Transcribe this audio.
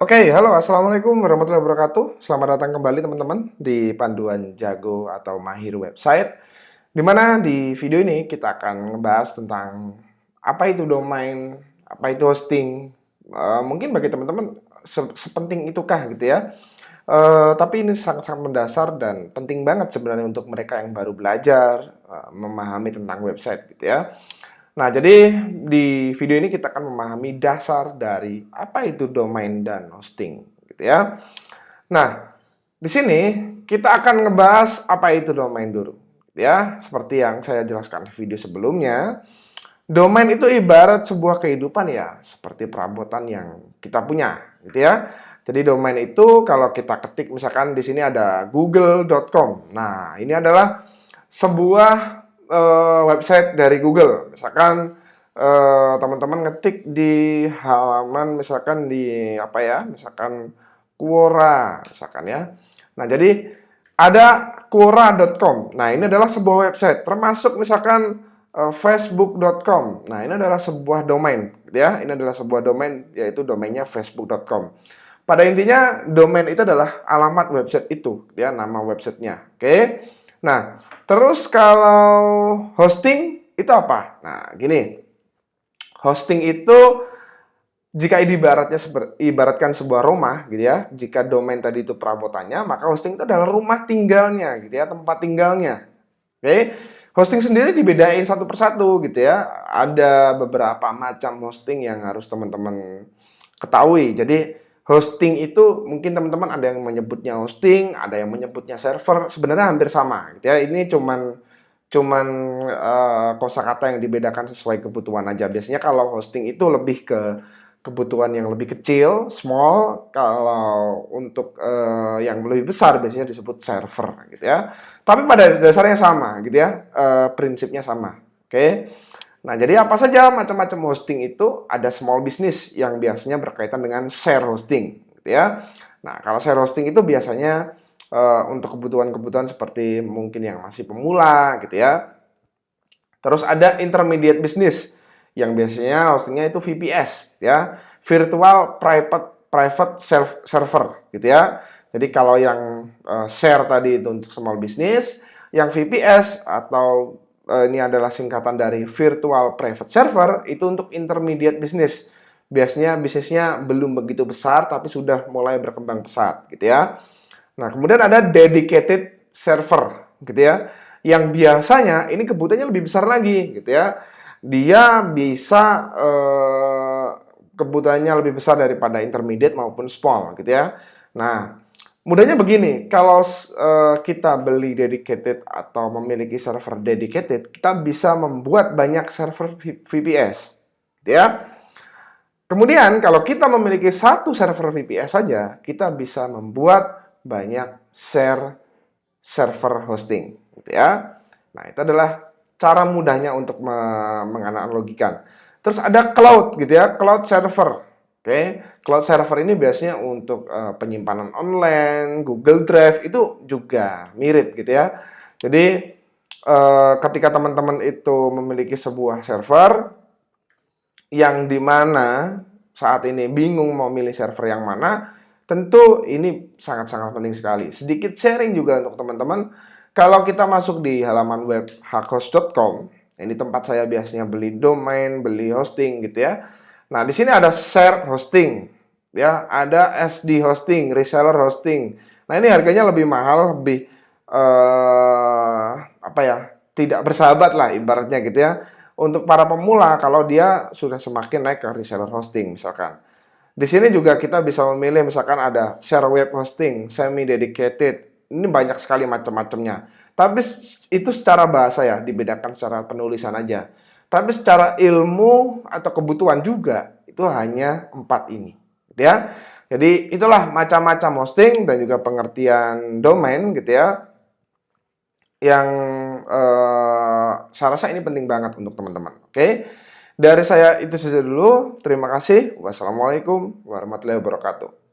Oke, halo, assalamualaikum warahmatullahi wabarakatuh. Selamat datang kembali teman-teman di Panduan Jago atau Mahir Website. Di mana di video ini kita akan ngebahas tentang apa itu domain, apa itu hosting. Mungkin bagi teman-teman sepenting itukah gitu ya. Tapi ini sangat-sangat mendasar dan penting banget sebenarnya untuk mereka yang baru belajar memahami tentang website gitu ya. Nah, jadi di video ini kita akan memahami dasar dari apa itu domain dan hosting, gitu ya. Nah, di sini kita akan ngebahas apa itu domain dulu, gitu ya. Seperti yang saya jelaskan di video sebelumnya, domain itu ibarat sebuah kehidupan ya, seperti perabotan yang kita punya, gitu ya. Jadi domain itu kalau kita ketik misalkan di sini ada google.com. Nah, ini adalah sebuah website dari Google. Misalkan teman-teman ngetik di halaman misalkan di apa ya? Misalkan Quora misalkan ya. Nah, jadi ada quora.com. Nah, ini adalah sebuah website termasuk misalkan facebook.com. Nah, ini adalah sebuah domain gitu ya. Ini adalah sebuah domain yaitu domainnya facebook.com. Pada intinya domain itu adalah alamat website itu, ya, nama websitenya. Oke. Nah, terus kalau hosting itu apa? Nah, gini. Hosting itu jika ibaratkan sebuah rumah gitu ya. Jika domain tadi itu perabotannya, maka hosting itu adalah rumah tinggalnya gitu ya, tempat tinggalnya. Oke. Hosting sendiri dibedain satu persatu gitu ya. Ada beberapa macam hosting yang harus teman-teman ketahui. Jadi hosting itu mungkin teman-teman ada yang menyebutnya hosting, ada yang menyebutnya server, sebenarnya hampir sama gitu ya. Ini cuman cuman kosakata yang dibedakan sesuai kebutuhan aja. Biasanya kalau hosting itu lebih ke kebutuhan yang lebih kecil, small. Kalau untuk yang lebih besar biasanya disebut server gitu ya. Tapi pada dasarnya sama gitu ya, prinsipnya sama. Oke. Nah, jadi apa saja macam-macam hosting itu? Ada small business yang biasanya berkaitan dengan share hosting gitu ya. Nah, kalau share hosting itu biasanya untuk kebutuhan-kebutuhan seperti mungkin yang masih pemula gitu ya. Terus ada intermediate business yang biasanya hostingnya itu VPS ya, virtual private server gitu ya. Jadi kalau yang share tadi itu untuk small business, yang VPS atau ini adalah singkatan dari virtual private server itu untuk intermediate business. Biasanya bisnisnya belum begitu besar tapi sudah mulai berkembang pesat gitu ya. Nah, kemudian ada dedicated server gitu ya. Yang biasanya ini kebutuhannya lebih besar lagi gitu ya. Dia bisa kebutuhannya lebih besar daripada intermediate maupun small gitu ya. Nah, mudahnya begini, kalau kita beli dedicated atau memiliki server dedicated, kita bisa membuat banyak server VPS gitu ya. Kemudian kalau kita memiliki satu server VPS saja, kita bisa membuat banyak server hosting, gitu ya. Nah, itu adalah cara mudahnya untuk menganalogikan. Terus ada cloud, gitu ya, cloud server. Oke, cloud server ini biasanya untuk penyimpanan online, Google Drive itu juga mirip, gitu ya. Jadi ketika teman-teman itu memiliki sebuah server, yang dimana saat ini bingung mau milih server yang mana, tentu ini sangat-sangat penting sekali. Sedikit sharing juga untuk teman-teman, kalau kita masuk di halaman web hakhost.com, ini tempat saya biasanya beli domain, beli hosting gitu ya. Nah, di sini ada shared hosting, ya, ada SD hosting, reseller hosting. Nah, ini harganya lebih mahal, lebih apa ya? Tidak bersahabat lah ibaratnya gitu ya untuk para pemula kalau dia sudah semakin naik ke reseller hosting misalkan. Di sini juga kita bisa memilih misalkan ada share web hosting, semi dedicated. Ini banyak sekali macam-macamnya. Tapi itu secara bahasa ya, dibedakan secara penulisan aja. Tapi secara ilmu atau kebutuhan juga itu hanya 4 ini, gitu ya. Jadi itulah macam-macam hosting dan juga pengertian domain gitu ya yang saya rasa ini penting banget untuk teman-teman. Oke, dari saya itu saja dulu. Terima kasih. Wassalamualaikum warahmatullahi wabarakatuh.